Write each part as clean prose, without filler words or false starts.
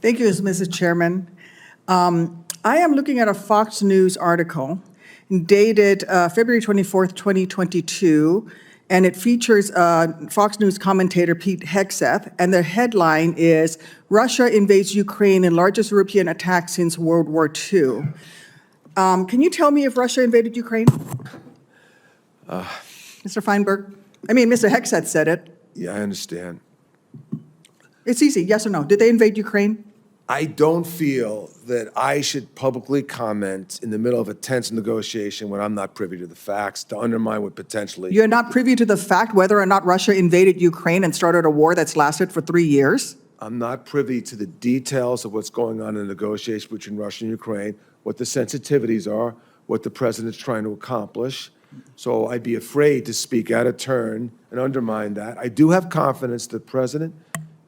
Thank you, Mrs. Chairman. I am looking at a Fox News article dated February 24th, 2022, and it features Fox News commentator Pete Hegseth, and the headline is, Russia invades Ukraine in largest European attack since World War II. Can you tell me if Russia invaded Ukraine? Mr. Feinberg? Mr. Hegseth said it. Yeah, I understand. It's easy, yes or no. Did they invade Ukraine? I don't feel that I should publicly comment in the middle of a tense negotiation when I'm not privy to the facts to undermine what potentially. You're not privy to the fact whether or not Russia invaded Ukraine and started a war that's lasted for 3 years? I'm not privy to the details of what's going on in the negotiation between Russia and Ukraine, what the sensitivities are, what the president's trying to accomplish. So I'd be afraid to speak out of turn and undermine that. I do have confidence that the president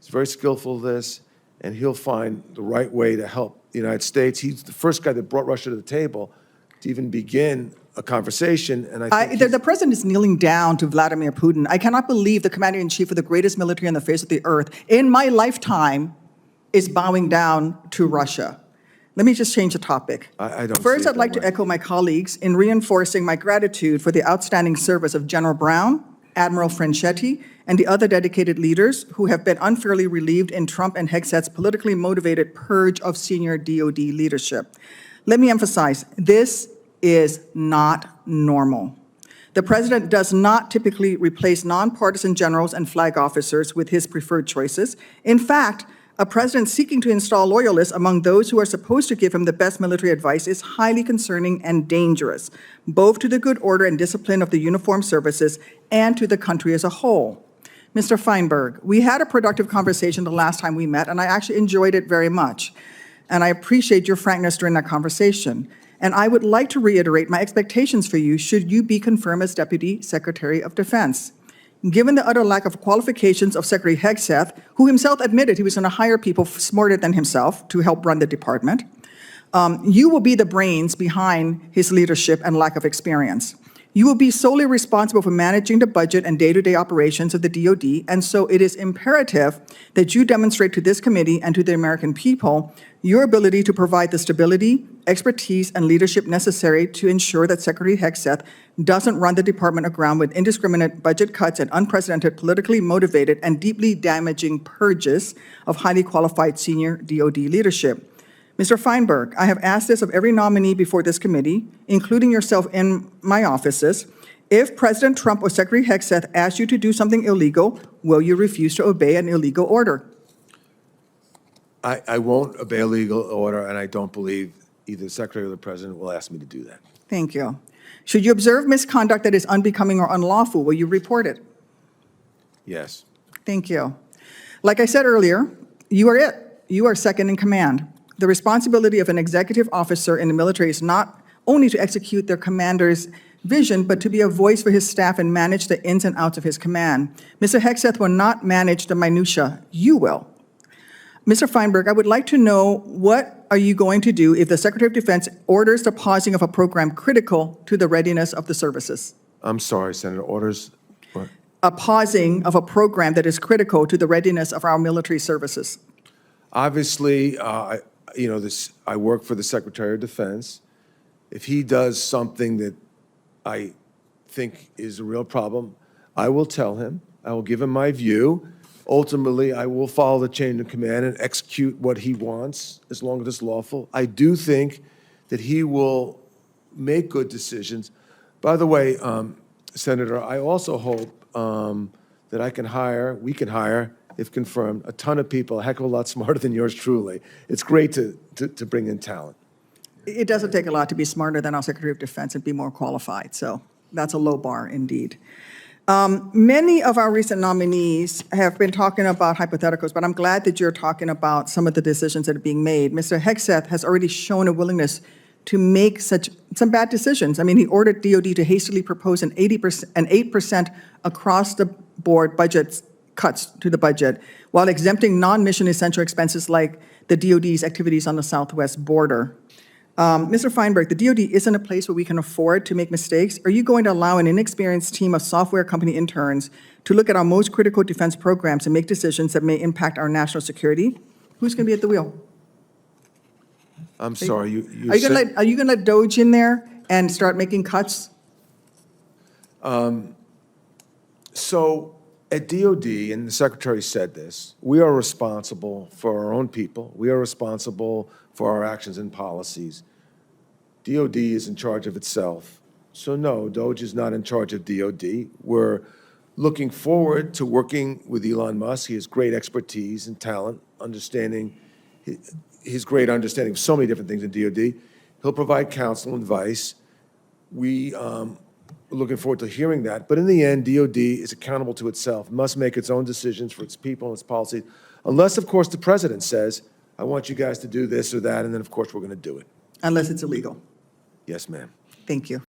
is very skillful at this, and he'll find the right way to help the United States. He's the first guy that brought Russia to the table to even begin a conversation, and I think the president is kneeling down to Vladimir Putin. I cannot believe the commander-in-chief of the greatest military on the face of the earth in my lifetime is bowing down to Russia. Let me just change the topic. I don't First, see it I'd like that to way. echo my colleagues in reinforcing my gratitude for the outstanding service of General Brown, Admiral Franchetti, and the other dedicated leaders who have been unfairly relieved in Trump and Hegseth's politically motivated purge of senior DOD leadership. Let me emphasize, this is not normal. The president does not typically replace nonpartisan generals and flag officers with his preferred choices. In fact, a president seeking to install loyalists among those who are supposed to give him the best military advice is highly concerning and dangerous, both to the good order and discipline of the uniformed services and to the country as a whole. Mr. Feinberg, we had a productive conversation the last time we met, and I actually enjoyed it very much. And I appreciate your frankness during that conversation. And I would like to reiterate my expectations for you should you be confirmed as Deputy Secretary of Defense. Given the utter lack of qualifications of Secretary Hegseth, who himself admitted he was going to hire people smarter than himself to help run the department, you will be the brains behind his leadership and lack of experience. You will be solely responsible for managing the budget and day-to-day operations of the DoD, and so it is imperative that you demonstrate to this committee and to the American people your ability to provide the stability, expertise, and leadership necessary to ensure that Secretary Hegseth doesn't run the department aground with indiscriminate budget cuts and unprecedented, politically motivated, and deeply damaging purges of highly qualified senior DoD leadership. Mr. Feinberg, I have asked this of every nominee before this committee, including yourself in my offices. If President Trump or Secretary Hegseth asks you to do something illegal, will you refuse to obey an illegal order? I won't obey a legal order, and I don't believe either the Secretary or the President will ask me to do that. Thank you. Should you observe misconduct that is unbecoming or unlawful, will you report it? Yes. Thank you. Like I said earlier, you are it. You are second in command. The responsibility of an executive officer in the military is not only to execute their commander's vision, but to be a voice for his staff and manage the ins and outs of his command. Mr. Hegseth will not manage the minutia. You will. Mr. Feinberg, I would like to know, what are you going to do if the Secretary of Defense orders the pausing of a program critical to the readiness of the services? I'm sorry, Senator. Orders? What? A pausing of a program that is critical to the readiness of our military services. Obviously, I work for the Secretary of Defense. If he does something that I think is a real problem, I will tell him. I will give him my view. Ultimately, I will follow the chain of command and execute what he wants, as long as it's lawful. I do think that he will make good decisions. By the way, Senator, I also hope that we can hire, if confirmed, a ton of people, a heck of a lot smarter than yours truly. It's great to bring in talent. It doesn't take a lot to be smarter than our Secretary of Defense and be more qualified, so that's a low bar indeed. Many of our recent nominees have been talking about hypotheticals, but I'm glad that you're talking about some of the decisions that are being made. Mr. Hegseth has already shown a willingness to make some bad decisions. He ordered DoD to hastily propose an 8% across-the-board budget cuts to the budget, while exempting non-mission essential expenses like the DoD's activities on the southwest border. Mr. Feinberg, the DoD isn't a place where we can afford to make mistakes. Are you going to allow an inexperienced team of software company interns to look at our most critical defense programs and make decisions that may impact our national security? Who's going to be at the wheel? I'm sorry, you Are you going said- to let Doge in there and start making cuts? So at DOD, and the Secretary said this, we are responsible for our own people. We are responsible for our actions and policies. DOD is in charge of itself. So no, Doge is not in charge of DOD. We're looking forward to working with Elon Musk. He has great expertise and talent, understanding, his great understanding of so many different things in DOD. He'll provide counsel and advice. We are looking forward to hearing that. But in the end, DOD is accountable to itself, must make its own decisions for its people and its policies, unless, of course, the president says, I want you guys to do this or that, and then, of course, we're going to do it. Unless it's illegal. Yes, ma'am. Thank you.